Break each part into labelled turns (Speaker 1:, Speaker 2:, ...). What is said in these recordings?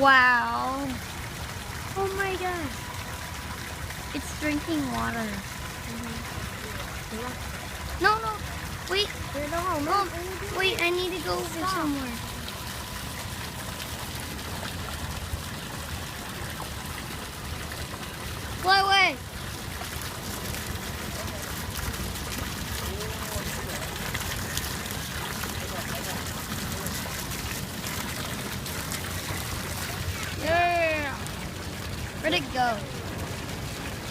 Speaker 1: Wow. Oh my god. It's drinking water. No, no. Wait. Oh, wait, I need to go over somewhere. Fly away. Yeah. Where'd it go?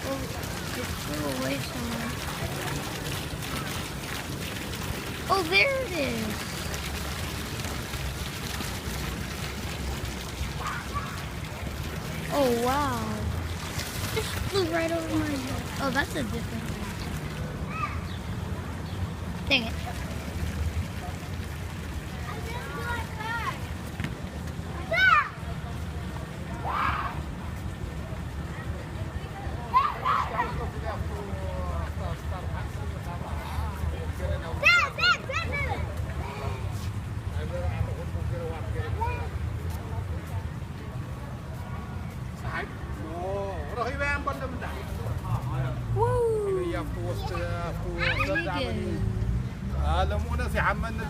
Speaker 1: Oh, it flew away somewhere. Oh, there it is. Oh, wow. It just flew right over my head. Oh, that's a different one. Dang it.
Speaker 2: Alam mo na si Haman na